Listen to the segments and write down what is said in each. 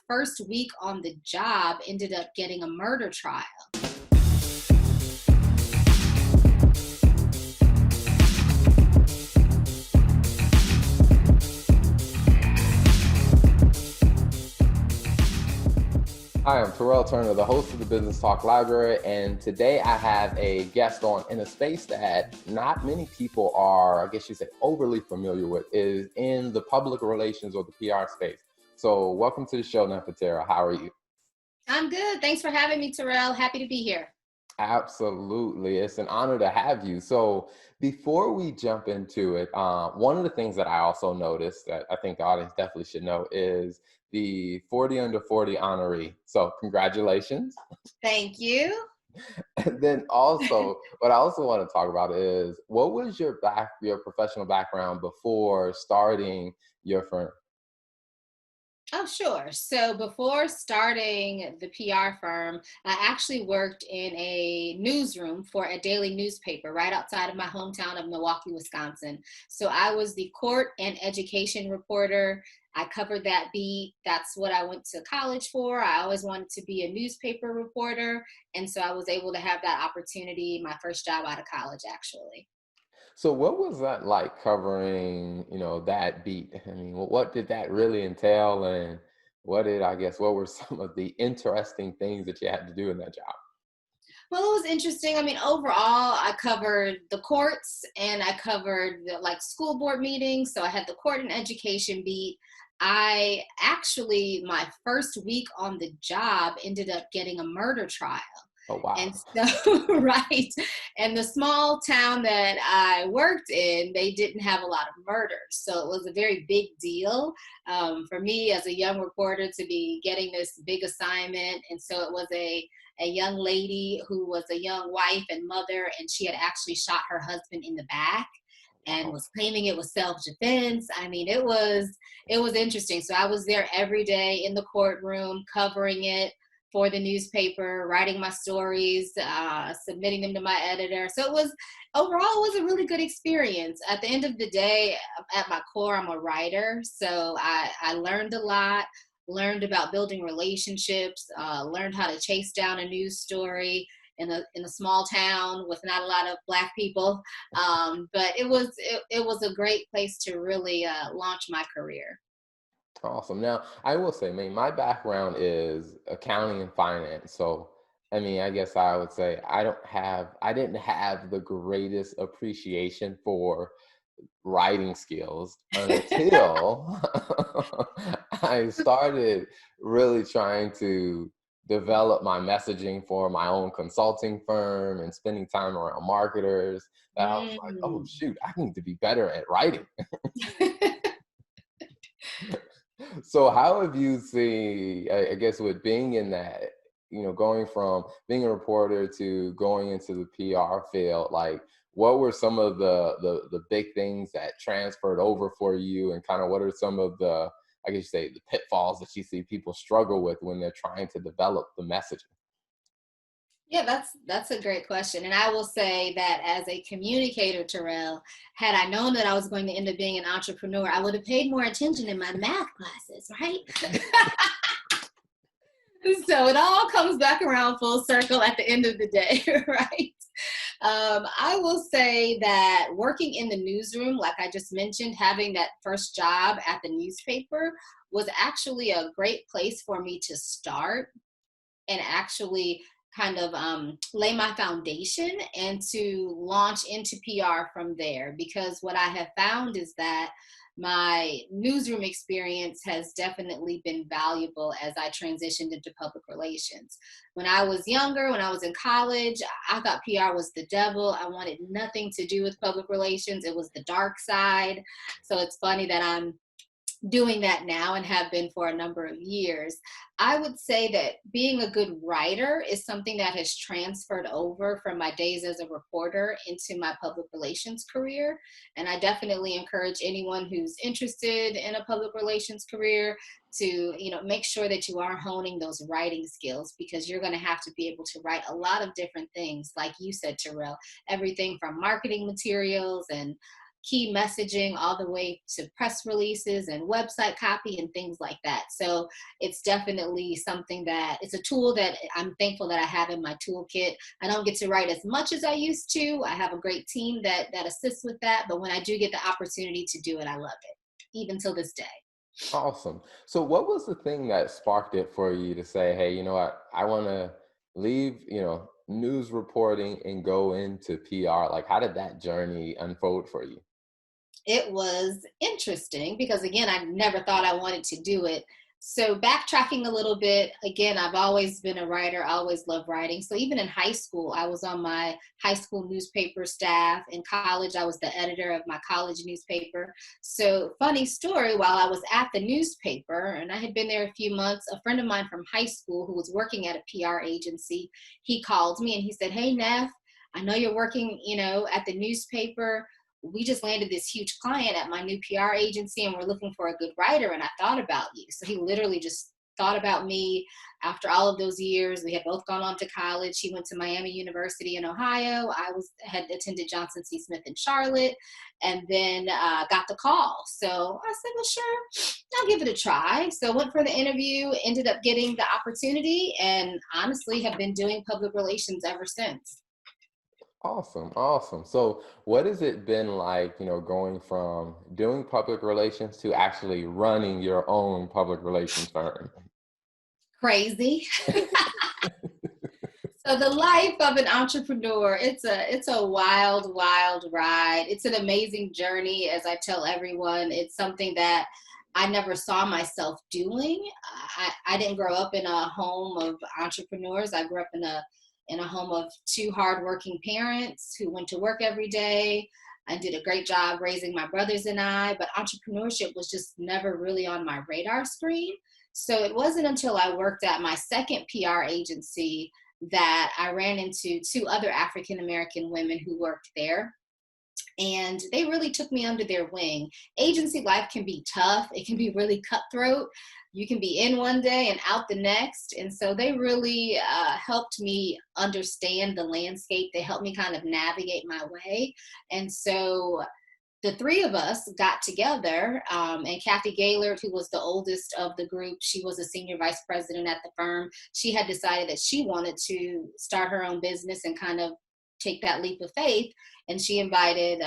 first week on the job ended up getting a murder trial. Hi, I'm Terrell Turner, the host of the Business Talk Library, and today I have a guest on in a space that not many people are, I guess you say, overly familiar with, is in the public relations or the PR space. So welcome to the show, Nepherterra. How are you? I'm good. Thanks for having me, Terrell. Happy to be here. Absolutely. It's an honor to have you. So before we jump into it, one of the things that I also noticed that I think the audience definitely should know is the 40 under 40 honoree. So congratulations. Thank you. And then also, what I also want to talk about is what was your professional background before starting your firm? Oh, sure. So before starting the PR firm, I actually worked in a newsroom for a daily newspaper right outside of my hometown of Milwaukee, Wisconsin. So I was the court and education reporter. I covered that beat. That's what I went to college for. I always wanted to be a newspaper reporter. And so I was able to have that opportunity, my first job out of college, actually. So what was that like covering, that beat? I mean, what did that really entail and what were some of the interesting things that you had to do in that job? Well, it was interesting. I mean, overall, I covered the courts and I covered the like school board meetings. So I had the court and education beat. I actually, my first week on the job ended up getting a murder trial. Oh, And wow. so, right. And the small town that I worked in, they didn't have a lot of murders. So it was a very big deal for me as a young reporter to be getting this big assignment. And so it was a young lady who was a young wife and mother, and she had actually shot her husband in the back and Wow. was claiming it was self-defense. I mean, it was interesting. So I was there every day in the courtroom covering it for the newspaper, writing my stories, submitting them to my editor. So it was overall, it was a really good experience. At the end of the day, at my core, I'm a writer. So I learned a lot, learned about building relationships, learned how to chase down a news story in a small town with not a lot of Black people. But it was a great place to really launch my career. Awesome. Now, I will say, my background is accounting and finance. So, I mean, I guess I would say I didn't have the greatest appreciation for writing skills until I started really trying to develop my messaging for my own consulting firm and spending time around marketers. That I was like, oh, Mm. shoot, I need to be better at writing. So how have you seen, I guess, with being in that, going from being a reporter to going into the PR field, like what were some of the big things that transferred over for you and kind of what are some of the, I guess you say, the pitfalls that you see people struggle with when they're trying to develop the messaging? Yeah, that's a great question. And I will say that as a communicator, Terrell, had I known that I was going to end up being an entrepreneur, I would have paid more attention in my math classes, right? So it all comes back around full circle at the end of the day, right? I will say that working in the newsroom, like I just mentioned, having that first job at the newspaper was actually a great place for me to start and actually kind of lay my foundation and to launch into PR from there. Because what I have found is that my newsroom experience has definitely been valuable as I transitioned into public relations. When I was younger, when I was in college, I thought PR was the devil. I wanted nothing to do with public relations. It was the dark side. So it's funny that I'm doing that now and have been for a number of years. I would say that being a good writer is something that has transferred over from my days as a reporter into my public relations career. And I definitely encourage anyone who's interested in a public relations career to, make sure that you are honing those writing skills because you're going to have to be able to write a lot of different things. Like you said, Terrell, everything from marketing materials and key messaging all the way to press releases and website copy and things like that. So it's definitely something that it's a tool that I'm thankful that I have in my toolkit. I don't get to write as much as I used to. I have a great team that assists with that. But when I do get the opportunity to do it, I love it, even till this day. Awesome. So what was the thing that sparked it for you to say, hey, you know what, I want to leave, news reporting and go into PR? Like, how did that journey unfold for you? It was interesting because, again, I never thought I wanted to do it. So backtracking a little bit, again, I've always been a writer. I always loved writing. So even in high school, I was on my high school newspaper staff. In college, I was the editor of my college newspaper. So funny story, while I was at the newspaper, and I had been there a few months, a friend of mine from high school who was working at a PR agency, he called me and he said, "Hey, Neff, I know you're working, at the newspaper. We just landed this huge client at my new PR agency and we're looking for a good writer. And I thought about you." So he literally just thought about me after all of those years. We had both gone on to college. He went to Miami University in Ohio. Had attended Johnson C. Smith in Charlotte, and then got the call. So I said, well, sure, I'll give it a try. So went for the interview, ended up getting the opportunity, and honestly have been doing public relations ever since. Awesome, awesome. So what has it been like, going from doing public relations to actually running your own public relations firm? Crazy. So the life of an entrepreneur, it's a wild, wild ride. It's an amazing journey, as I tell everyone. It's something that I never saw myself doing. I didn't grow up in a home of entrepreneurs. I grew up in a home of two hardworking parents who went to work every day. I did a great job raising my brothers and I, but entrepreneurship was just never really on my radar screen. So it wasn't until I worked at my second PR agency that I ran into two other African American women who worked there. And they really took me under their wing. Agency life can be tough, it can be really cutthroat. You can be in one day and out the next. And so they really helped me understand the landscape. They helped me kind of navigate my way. And so the three of us got together, and Kathy Gaylord, who was the oldest of the group, she was a senior vice president at the firm. She had decided that she wanted to start her own business and kind of take that leap of faith. And she invited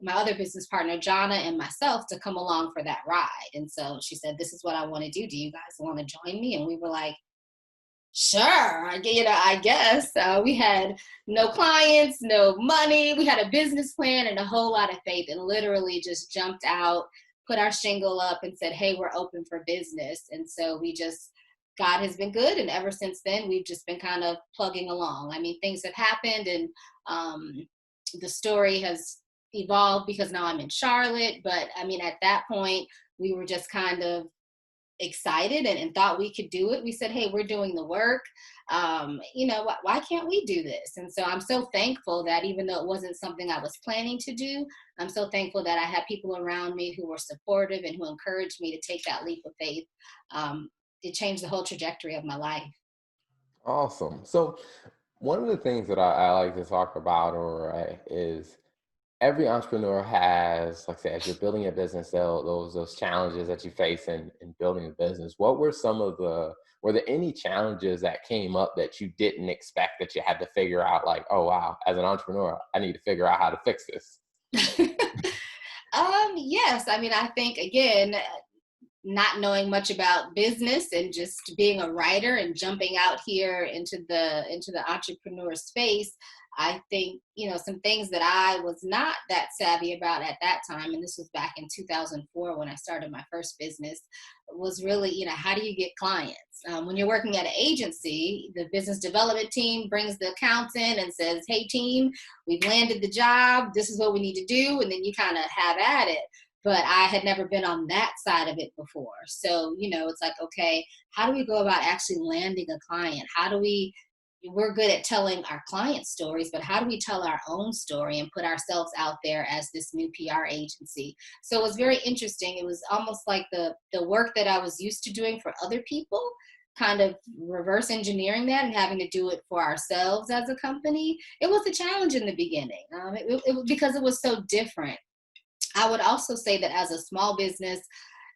my other business partner, Jana, and myself to come along for that ride. And so she said, "This is what I want to do. Do you guys want to join me?" And we were like, sure, I guess. We had no clients, no money. We had a business plan and a whole lot of faith, and literally just jumped out, put our shingle up and said, "Hey, we're open for business." And so God has been good. And ever since then, we've just been kind of plugging along. I mean, things have happened, and the story has evolved because now I'm in Charlotte. But I mean, at that point, we were just kind of excited and thought we could do it. We said, "Hey, we're doing the work. Why can't we do this?" And so I'm so thankful that even though it wasn't something I was planning to do, I'm so thankful that I had people around me who were supportive and who encouraged me to take that leap of faith. It changed the whole trajectory of my life. Awesome. So one of the things that I like to talk about is every entrepreneur has, like I said, as you're building a business, those challenges that you face in building a business. What were were there any challenges that came up that you didn't expect that you had to figure out, like, oh, wow, as an entrepreneur, I need to figure out how to fix this? Yes. I mean, I think, again, not knowing much about business and just being a writer and jumping out here into the entrepreneur space, I think, some things that I was not that savvy about at that time, and this was back in 2004 when I started my first business, was really, how do you get clients? When you're working at an agency, the business development team brings the accounts in and says, "Hey, team, we've landed the job. This is what we need to do." And then you kind of have at it. But I had never been on that side of it before. So, it's like, okay, how do we go about actually landing a client? We're good at telling our client stories, but how do we tell our own story and put ourselves out there as this new PR agency? So it was very interesting. It was almost like the work that I was used to doing for other people, kind of reverse engineering that and having to do it for ourselves as a company. It was a challenge in the beginning, because it was so different. I would also say that as a small business,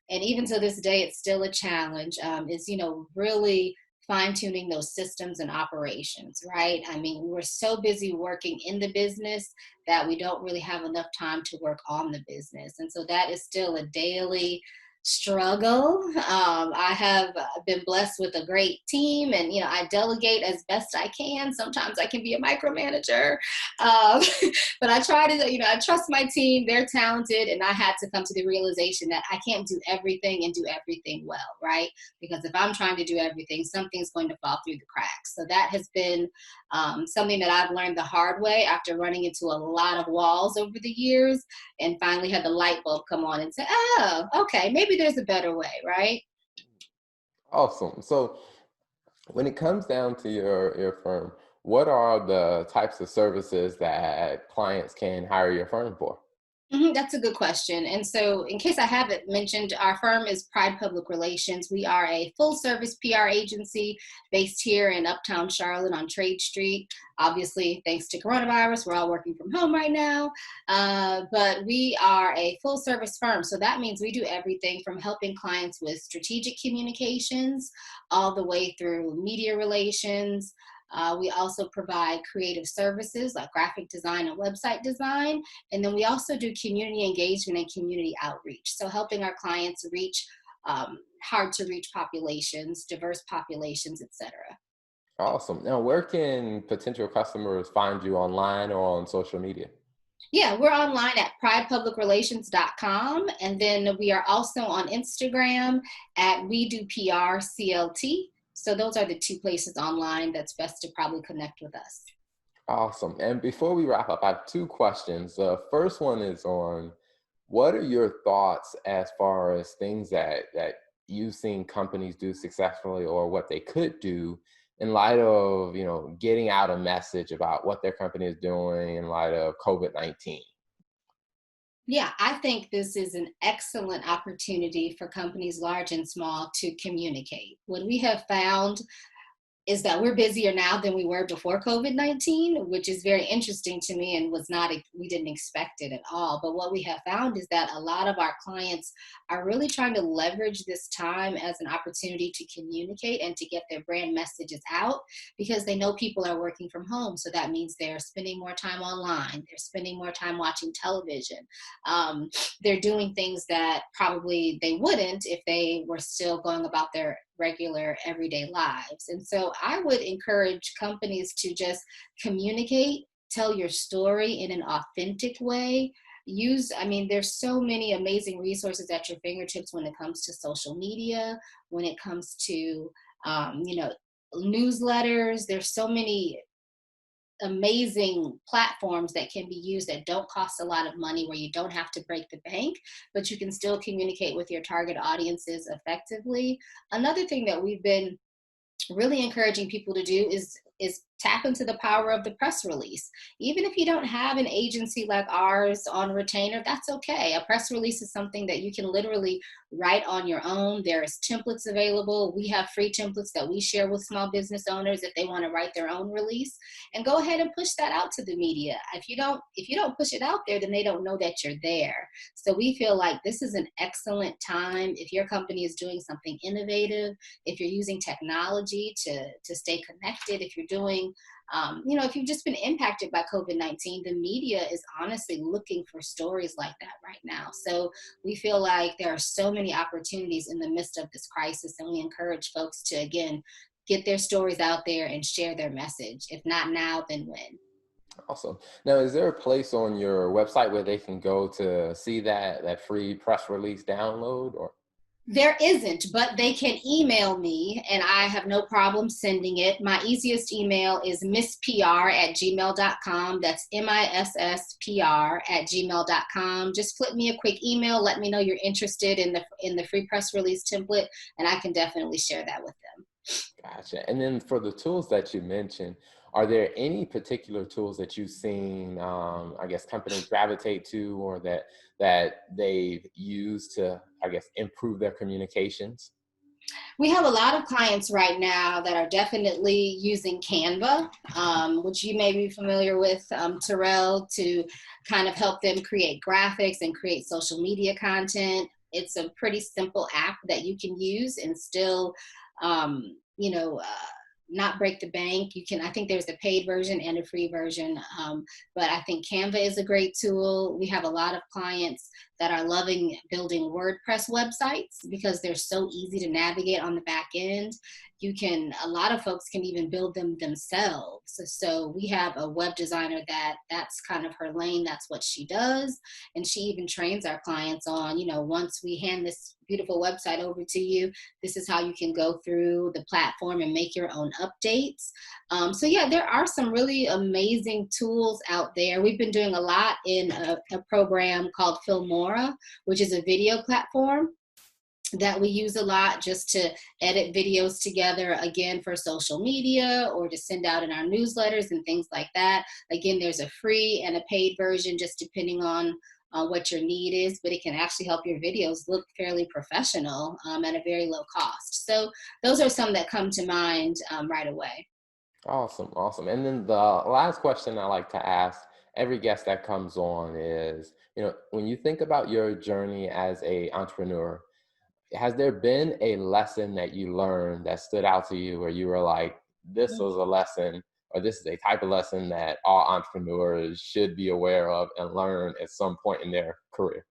and even to this day, it's still a challenge, is, really fine tuning those systems and operations, right? I mean, we're so busy working in the business that we don't really have enough time to work on the business. And so that is still a daily struggle. I have been blessed with a great team, and I delegate as best I can. Sometimes I can be a micromanager, um, but I try to, I trust my team. They're talented, and I had to come to the realization that I can't do everything and do everything well, right? Because if I'm trying to do everything, something's going to fall through the cracks. So that has been something that I've learned the hard way after running into a lot of walls over the years, and finally had the light bulb come on and say, oh, okay, maybe there's a better way, right? Awesome. So when it comes down to your firm, what are the types of services that clients can hire your firm for? That's a good question. And so, in case I haven't mentioned, our firm is Pride Public Relations. We are a full service PR agency based here in Uptown Charlotte on Trade Street. Obviously, thanks to coronavirus, we're all working from home right now. But we are a full service firm. So that means we do everything from helping clients with strategic communications all the way through media relations. We also provide creative services like graphic design and website design. And then we also do community engagement and community outreach. So helping our clients reach hard to reach populations, diverse populations, etc. Awesome. Now, where can potential customers find you online or on social media? Yeah, we're online at pridepublicrelations.com. And then we are also on Instagram at We Do PR CLT. So those are the two places online that's best to probably connect with us. Awesome. And before we wrap up, I have two questions. The first one is on what are your thoughts as far as things that you've seen companies do successfully or what they could do in light of, getting out a message about what their company is doing in light of COVID-19? Yeah, I think this is an excellent opportunity for companies large and small to communicate. What we have found is that we're busier now than we were before COVID-19, which is very interesting to me and was not, we didn't expect it at all. But what we have found is that a lot of our clients are really trying to leverage this time as an opportunity to communicate and to get their brand messages out because they know people are working from home. So that means they're spending more time online, they're spending more time watching television. Um, they're doing things that probably they wouldn't if they were still going about their regular everyday lives. And so I would encourage companies to just communicate, tell your story in an authentic way. There's so many amazing resources at your fingertips when it comes to social media, when it comes to, newsletters. There's so many amazing platforms that can be used that don't cost a lot of money, where you don't have to break the bank, but you can still communicate with your target audiences effectively. Another thing that we've been really encouraging people to do is tap into the power of the press release. Even if you don't have an agency like ours on retainer, that's okay. A press release is something that you can literally write on your own. There's templates available. We have free templates that we share with small business owners if they want to write their own release, and go ahead and push that out to the media. If you don't push it out there, then they don't know that you're there. So we feel like this is an excellent time if your company is doing something innovative, if you're using technology to stay connected, if you're doing, if you've just been impacted by COVID-19, the media is honestly looking for stories like that right now. So we feel like there are so many opportunities in the midst of this crisis, and we encourage folks to, again, get their stories out there and share their message. If not now, then when? Awesome. Now, is there a place on your website where they can go to see that free press release download or? There isn't, but they can email me and I have no problem sending it. My easiest email is misspr@gmail.com. That's misspr@gmail.com. Just flip me a quick email. Let me know you're interested in the free press release template, and I can definitely share that with them. Gotcha. And then for the tools that you mentioned, are there any particular tools that you've seen, I guess, companies gravitate to or that they've used to, I guess, improve their communications? We have a lot of clients right now that are definitely using Canva, which you may be familiar with, Terrell, to kind of help them create graphics and create social media content. It's a pretty simple app that you can use and still, not break the bank. You can, I think there's a paid version and a free version, but I think Canva is a great tool. We have a lot of clients that are loving building WordPress websites because they're so easy to navigate on the back end. A lot of folks can even build them themselves. So we have a web designer that's kind of her lane. That's what she does. And she even trains our clients on, once we hand this beautiful website over to you, this is how you can go through the platform and make your own updates. So yeah, there are some really amazing tools out there. We've been doing a lot in a program called Filmora, which is a video platform that we use a lot just to edit videos together, again, for social media or to send out in our newsletters and things like that. Again, there's a free and a paid version just depending on what your need is, but it can actually help your videos look fairly professional at a very low cost. So those are some that come to mind right away. Awesome, awesome. And then the last question I like to ask every guest that comes on is, when you think about your journey as a entrepreneur, has there been a lesson that you learned that stood out to you where you were like, this was a lesson, or this is a type of lesson that all entrepreneurs should be aware of and learn at some point in their career?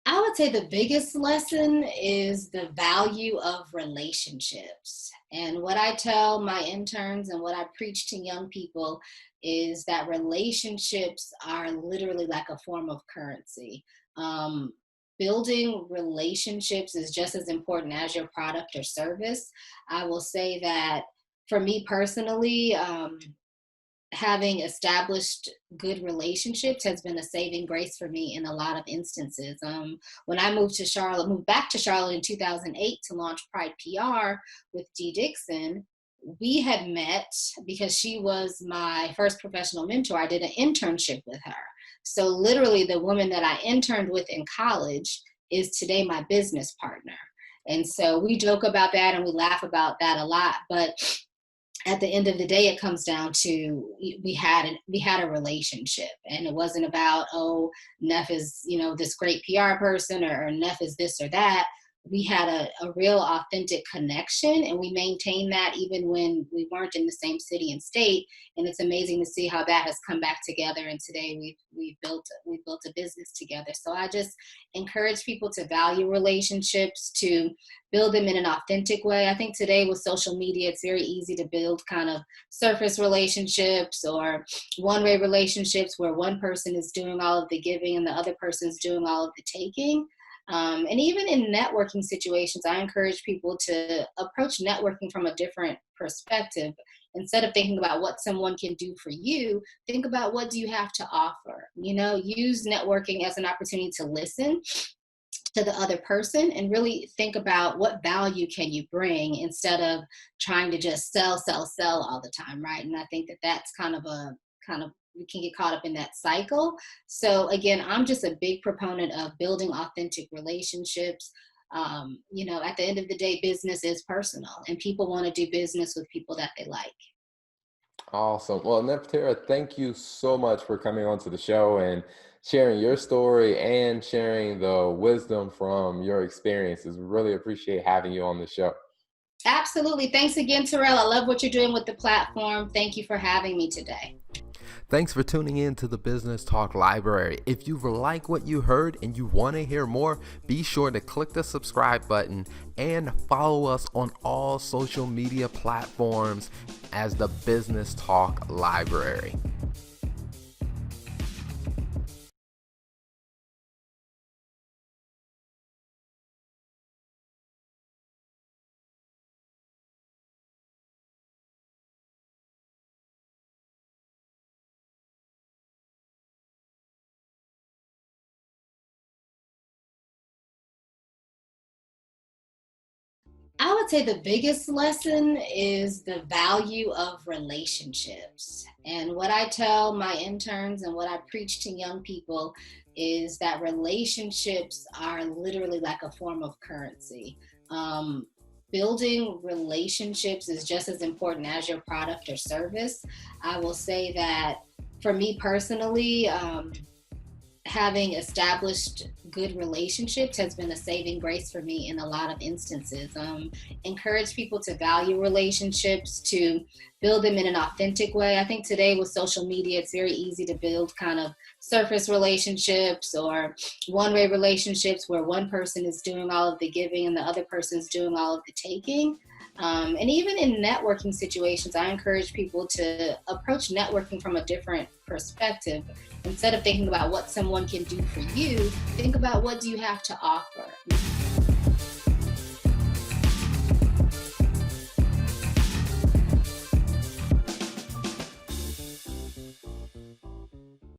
I would say the biggest lesson is the value of relationships. And what I tell my interns and what I preach to young people is that relationships are literally like a form of currency. Um, Building relationships is just as important as your product or service. I will say that for me personally, having established good relationships has been a saving grace for me in a lot of instances. When I moved back to Charlotte in 2008 to launch Pride PR with Dee Dixon, we had met because she was my first professional mentor. I did an internship with her. So literally the woman that I interned with in college is today my business partner. And so we joke about that and we laugh about that a lot, but at the end of the day, it comes down to we had a relationship, and it wasn't about, oh, Neff is this great PR person, or Neff is this or that. We had a real authentic connection, and we maintained that even when we weren't in the same city and state. And it's amazing to see how that has come back together. And today we've built a business together. So I just encourage people to value relationships, to build them in an authentic way. I think today with social media, it's very easy to build kind of surface relationships or one-way relationships where one person is doing all of the giving and the other person's doing all of the taking. And even in networking situations, I encourage people to approach networking from a different perspective. Instead of thinking about what someone can do for you, think about what do you have to offer. Use networking as an opportunity to listen to the other person and really think about what value can you bring instead of trying to just sell all the time, right? And I think that that's kind of we can get caught up in that cycle. So again, I'm just a big proponent of building authentic relationships. At the end of the day, business is personal, and people want to do business with people that they like. Awesome. Well, Nepherterra, thank you so much for coming on to the show and sharing your story and sharing the wisdom from your experiences. Really appreciate having you on the show. Absolutely. Thanks again, Terrell. I love what you're doing with the platform. Thank you for having me today. Thanks for tuning in to the Business Talk Library. If you like what you heard and you want to hear more, be sure to click the subscribe button and follow us on all social media platforms as the Business Talk Library. I would say the biggest lesson is the value of relationships. And what I tell my interns and what I preach to young people is that relationships are literally like a form of currency. Building relationships is just as important as your product or service. I will say that for me personally, having established good relationships has been a saving grace for me in a lot of instances. Encourage people to value relationships, to build them in an authentic way. I think today with social media, it's very easy to build kind of surface relationships or one-way relationships where one person is doing all of the giving and the other person is doing all of the taking. And even in networking situations, I encourage people to approach networking from a different perspective. Instead of thinking about what someone can do for you, think about what do you have to offer.